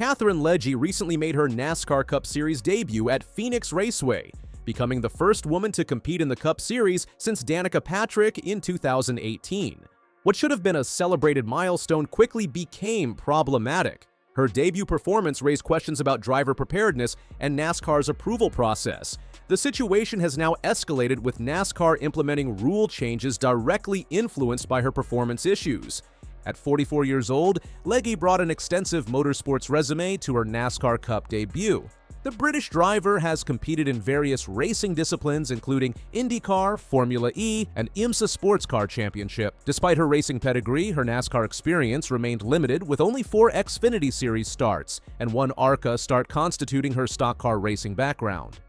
Katherine Legge recently made her NASCAR Cup Series debut at Phoenix Raceway, becoming the first woman to compete in the Cup Series since Danica Patrick in 2018. What should have been a celebrated milestone quickly became problematic. Her debut performance raised questions about driver preparedness and NASCAR's approval process. The situation has now escalated, with NASCAR implementing rule changes directly influenced by her performance issues. At 44 years old, Legge brought an extensive motorsports resume to her NASCAR Cup debut. The British driver has competed in various racing disciplines including IndyCar, Formula E, and IMSA Sports Car Championship. Despite her racing pedigree, her NASCAR experience remained limited, with only 4 Xfinity Series starts and 1 ARCA start constituting her stock car racing background.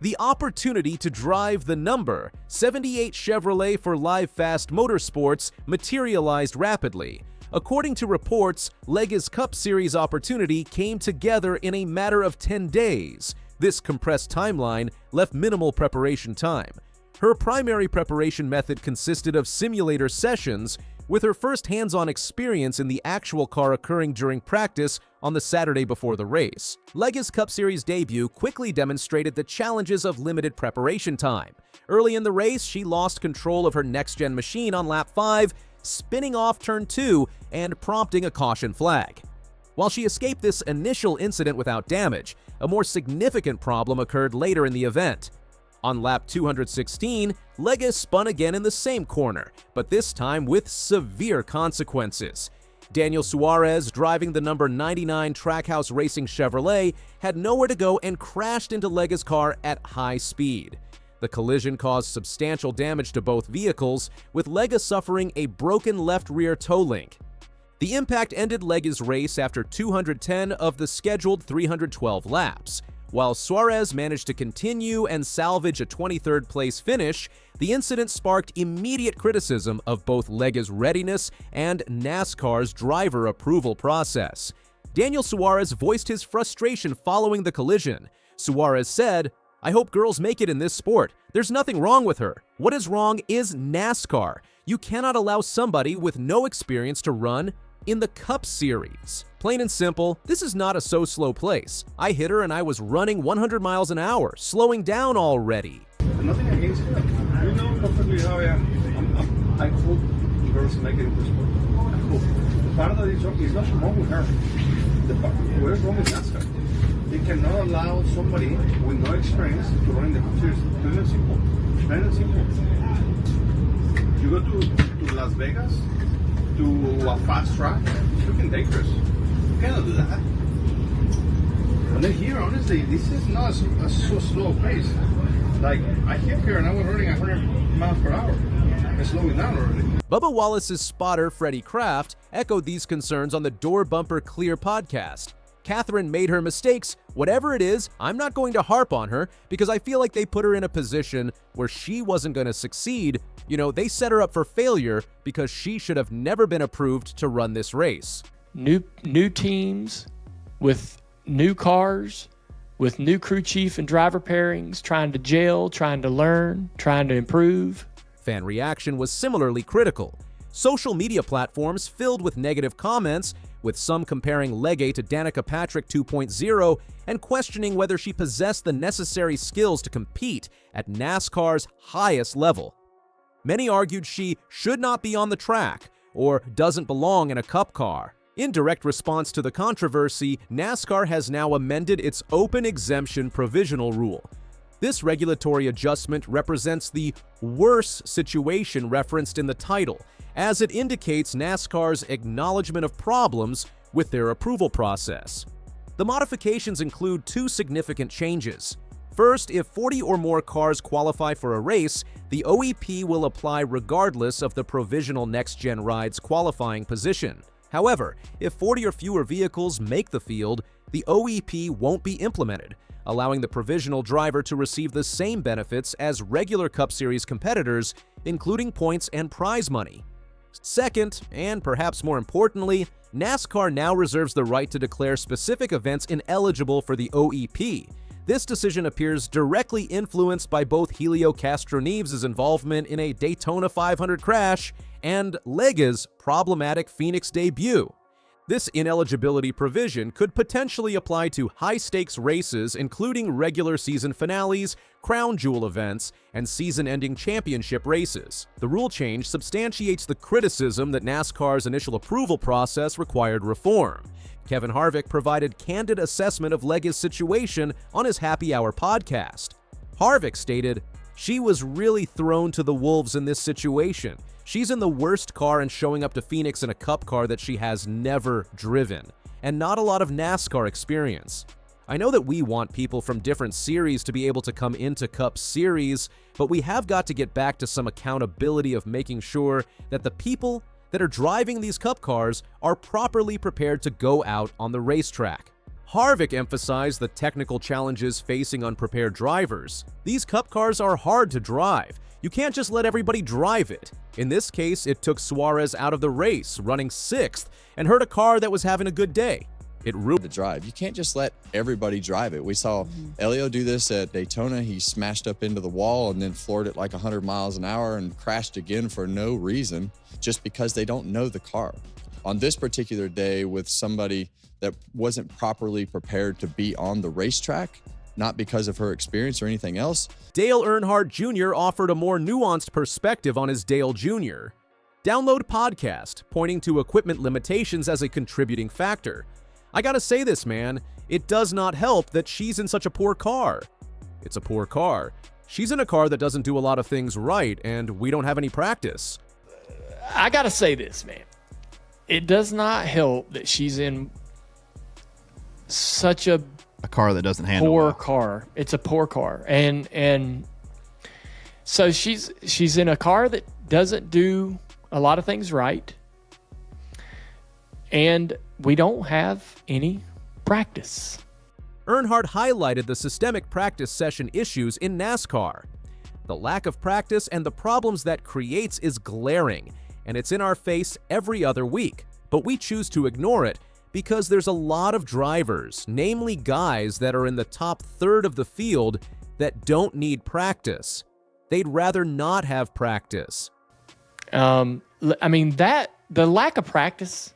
The opportunity to drive the number 78 Chevrolet for Live Fast Motorsports materialized rapidly. According to reports, Legge's Cup Series opportunity came together in a matter of 10 days. This compressed timeline left minimal preparation time. Her primary preparation method consisted of simulator sessions, with her first hands-on experience in the actual car occurring during practice on the Saturday before the race. Legge's Cup Series debut quickly demonstrated the challenges of limited preparation time. Early in the race, she lost control of her next-gen machine on lap 5, spinning off turn 2 and prompting a caution flag. While she escaped this initial incident without damage, a more significant problem occurred later in the event. On lap 216, Legge spun again in the same corner, but this time with severe consequences. Daniel Suarez, driving the number 99 Trackhouse Racing Chevrolet, had nowhere to go and crashed into Legge's car at high speed. The collision caused substantial damage to both vehicles, with Legge suffering a broken left rear toe link. The impact ended Legge's race after 210 of the scheduled 312 laps. While Suarez managed to continue and salvage a 23rd place finish, the incident sparked immediate criticism of both Legge's readiness and NASCAR's driver approval process. Daniel Suarez voiced his frustration following the collision. Suarez said, "I hope girls make it in this sport. There's nothing wrong with her. What is wrong is NASCAR. You cannot allow somebody with no experience to run in the Cup Series. Plain and simple, this is not a so-slow place. I hit her and I was running 100 miles an hour, slowing down already." Nothing against it. You know perfectly how I am. I hope girls make it in this sport. I hope. The part that is not wrong with her. What is wrong with NASCAR? They cannot allow somebody with no experience to run in the Cup Series. Plain and simple. Plain and simple. You go to Las Vegas, to a fast track, it's freaking dangerous. You cannot do that. And then here, honestly, this is not a so slow pace. Like, I hit here and I was running 100 miles per hour. I'm slowing down already. Bubba Wallace's spotter, Freddie Kraft, echoed these concerns on the Door Bumper Clear podcast. Katherine made her mistakes. Whatever it is, I'm not going to harp on her because I feel like they put her in a position where she wasn't going to succeed. They set her up for failure because she should have never been approved to run this race. New teams with new cars, with new crew chief and driver pairings, trying to gel, trying to learn, trying to improve. Fan reaction was similarly critical. Social media platforms filled with negative comments, with some comparing Legge to Danica Patrick 2.0 and questioning whether she possessed the necessary skills to compete at NASCAR's highest level. Many argued she should not be on the track or doesn't belong in a cup car. In direct response to the controversy, NASCAR has now amended its open exemption provisional rule. This regulatory adjustment represents the worse situation referenced in the title, as it indicates NASCAR's acknowledgement of problems with their approval process. The modifications include 2 significant changes. First, if 40 or more cars qualify for a race, the OEP will apply regardless of the provisional next-gen ride's qualifying position. However, if 40 or fewer vehicles make the field, the OEP won't be implemented, allowing the provisional driver to receive the same benefits as regular Cup Series competitors, including points and prize money. Second, and perhaps more importantly, NASCAR now reserves the right to declare specific events ineligible for the OEP. This decision appears directly influenced by both Helio Castroneves' involvement in a Daytona 500 crash and Legge's problematic Phoenix debut. This ineligibility provision could potentially apply to high-stakes races including regular season finales, crown jewel events, and season-ending championship races. The rule change substantiates the criticism that NASCAR's initial approval process required reform. Kevin Harvick provided candid assessment of Legge's situation on his Happy Hour podcast. Harvick stated, "She was really thrown to the wolves in this situation. She's in the worst car and showing up to Phoenix in a Cup car that she has never driven, and not a lot of NASCAR experience. I know that we want people from different series to be able to come into Cup Series, but we have got to get back to some accountability of making sure that the people that are driving these Cup cars are properly prepared to go out on the racetrack." Harvick emphasized the technical challenges facing unprepared drivers. These Cup cars are hard to drive. You can't just let everybody drive it. In this case, it took Suarez out of the race, running 6th, and hurt a car that was having a good day. It ruined the drive. You can't just let everybody drive it. We saw Elio do this at Daytona. He smashed up into the wall and then floored it like 100 miles an hour and crashed again for no reason, just because they don't know the car. On this particular day, with somebody that wasn't properly prepared to be on the racetrack, not because of her experience or anything else. Dale Earnhardt Jr. offered a more nuanced perspective on his Dale Jr. Download podcast, pointing to equipment limitations as a contributing factor. I gotta say this, man, it does not help that she's in such a poor car. It's a poor car. She's in a car that doesn't do a lot of things right, and we don't have any practice. I gotta say this, man. It does not help that she's in such a car that doesn't handle poor well. car. It's a poor car, and so she's in a car that doesn't do a lot of things right, and we don't have any practice. Earnhardt highlighted the systemic practice session issues in NASCAR. The lack of practice and the problems that creates is glaring, and it's in our face every other week, but we choose to ignore it because there's a lot of drivers, namely guys that are in the top third of the field, that don't need practice. They'd rather not have practice. I mean, that the lack of practice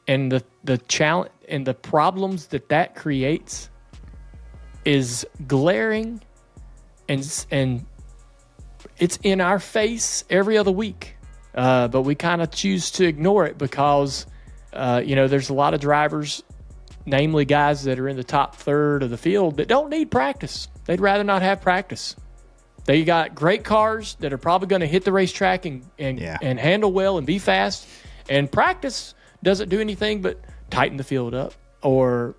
and the challenge and the problems that creates is glaring, and it's in our face every other week. But we kind of choose to ignore it because there's a lot of drivers, namely guys that are in the top third of the field, that don't need practice. They'd rather not have practice. They got great cars that are probably going to hit the racetrack and handle well and be fast. And practice doesn't do anything but tighten the field up or,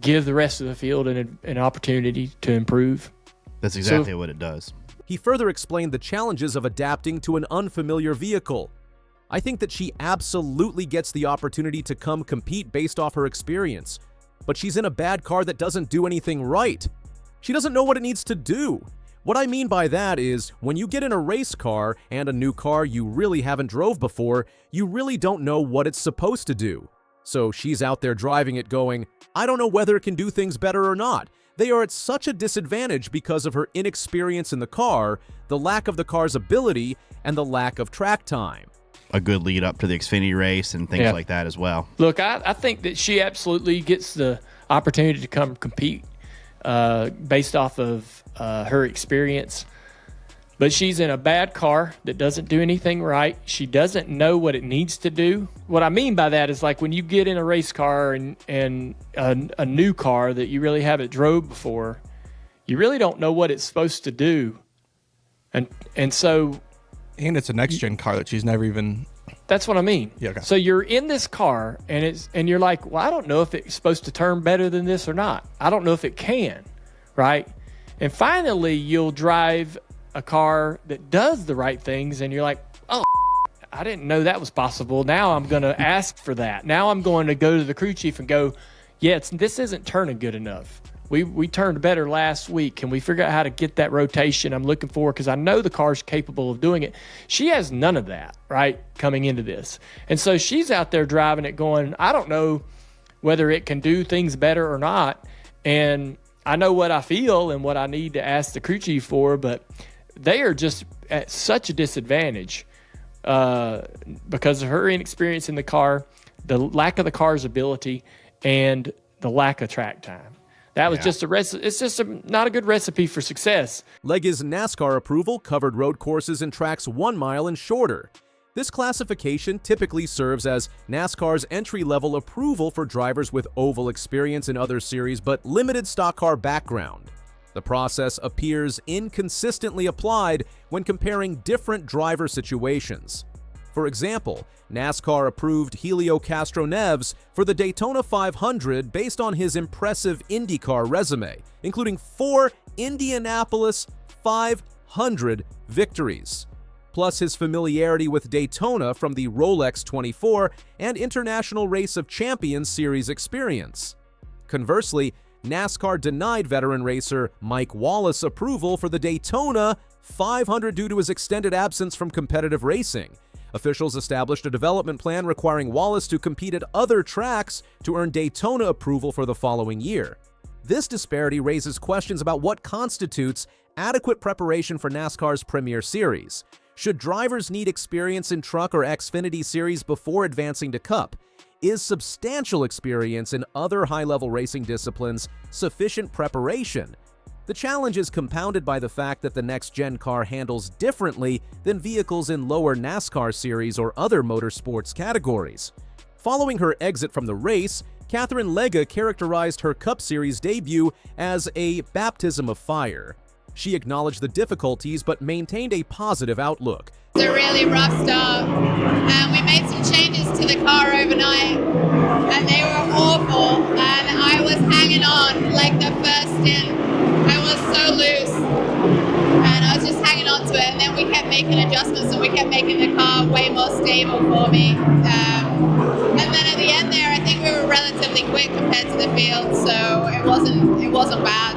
give the rest of the field an opportunity to improve. That's exactly what it does. He further explained the challenges of adapting to an unfamiliar vehicle. I think that she absolutely gets the opportunity to come compete based off her experience, but she's in a bad car that doesn't do anything right. She doesn't know what it needs to do. What I mean by that is, when you get in a race car and a new car you really haven't drove before, you really don't know what it's supposed to do. So she's out there driving it going, I don't know whether it can do things better or not. They are at such a disadvantage because of her inexperience in the car, the lack of the car's ability, and the lack of track time. A good lead up to the Xfinity race and things like that as well. Look, I think that she absolutely gets the opportunity to come compete based off of her experience. But she's in a bad car that doesn't do anything right. She doesn't know what it needs to do. What I mean by that is, like, when you get in a race car and a new car that you really haven't drove before, you really don't know what it's supposed to do. And so... And it's a next-gen car that she's never even... That's what I mean. Yeah, okay. So you're in this car, and you're like, well, I don't know if it's supposed to turn better than this or not. I don't know if it can, right? And finally, you'll drive a car that does the right things, and you're like, oh, I didn't know that was possible. Now I'm going to ask for that. Now I'm going to go to the crew chief and go, yeah, this isn't turning good enough. We turned better last week. Can we figure out how to get that rotation I'm looking for? Because I know the car's capable of doing it. She has none of that, right, coming into this. And so she's out there driving it going, I don't know whether it can do things better or not. And I know what I feel and what I need to ask the crew chief for, but they are just at such a disadvantage because of her inexperience in the car, the lack of the car's ability and the lack of track time. That was just it's just not a good recipe for success. Legge's NASCAR approval covered road courses and tracks 1 mile and shorter. This classification typically serves as NASCAR's entry-level approval for drivers with oval experience in other series but limited stock car background. The process appears inconsistently applied when comparing different driver situations. For example, NASCAR approved Helio Castroneves for the Daytona 500 based on his impressive IndyCar resume, including 4 Indianapolis 500 victories, plus his familiarity with Daytona from the Rolex 24 and International Race of Champions Series experience. Conversely, NASCAR denied veteran racer Mike Wallace approval for the Daytona 500 due to his extended absence from competitive racing. Officials established a development plan requiring Wallace to compete at other tracks to earn Daytona approval for the following year. This disparity raises questions about what constitutes adequate preparation for NASCAR's Premier Series. Should drivers need experience in Truck or Xfinity Series before advancing to Cup? Is substantial experience in other high-level racing disciplines sufficient preparation? The challenge is compounded by the fact that the next-gen car handles differently than vehicles in lower NASCAR series or other motorsports categories. Following her exit from the race, Katherine Legge characterized her Cup Series debut as a baptism of fire. She acknowledged the difficulties but maintained a positive outlook. It's a really rough start. We made some changes to the car overnight, and they were awful. And I was hanging on like the first stint. I was so loose, and I was just hanging on to it. And then we kept making adjustments, and we kept making the car way more stable for me. And then at the end there, I think we were relatively quick compared to the field, so it wasn't bad.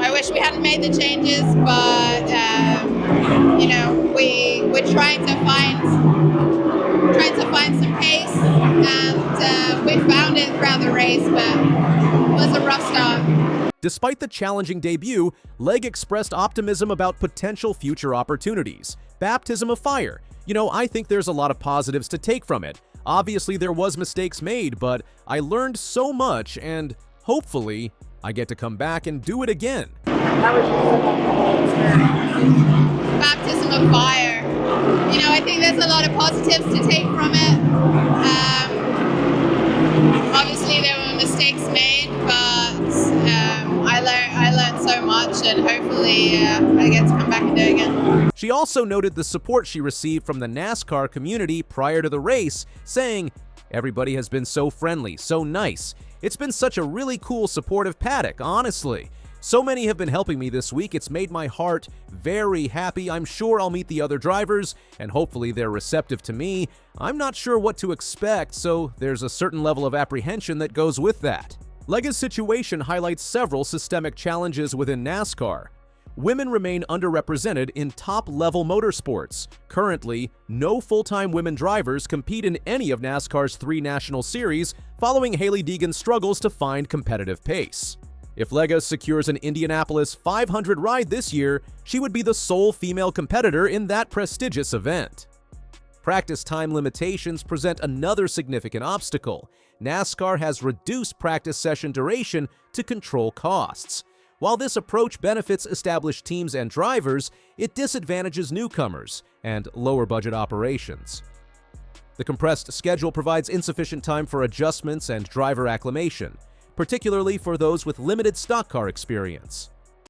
I wish we hadn't made the changes, but we're trying to find some pace, and we found it throughout the race, but it was a rough start. Despite the challenging debut, Legge expressed optimism about potential future opportunities. Baptism of fire. I think there's a lot of positives to take from it. Obviously, there was mistakes made, but I learned so much, and hopefully, I get to come back and do it again. Baptism of fire. I think there's a lot of positives to take from it. Obviously, there were mistakes made, but I learned so much, and hopefully I get to come back and do it again. She also noted the support she received from the NASCAR community prior to the race, saying, "Everybody has been so friendly, so nice. It's been such a really cool, supportive paddock, honestly. So many have been helping me this week. It's made my heart very happy. I'm sure I'll meet the other drivers, and hopefully they're receptive to me. I'm not sure what to expect, so there's a certain level of apprehension that goes with that." Legge's situation highlights several systemic challenges within NASCAR. Women remain underrepresented in top-level motorsports. Currently, no full-time women drivers compete in any of NASCAR's 3 national series following Hailie Deegan's struggles to find competitive pace. If Legge secures an Indianapolis 500 ride this year, she would be the sole female competitor in that prestigious event. Practice time limitations present another significant obstacle. NASCAR has reduced practice session duration to control costs. While this approach benefits established teams and drivers, it disadvantages newcomers and lower-budget operations. The compressed schedule provides insufficient time for adjustments and driver acclimation, particularly for those with limited stock car experience.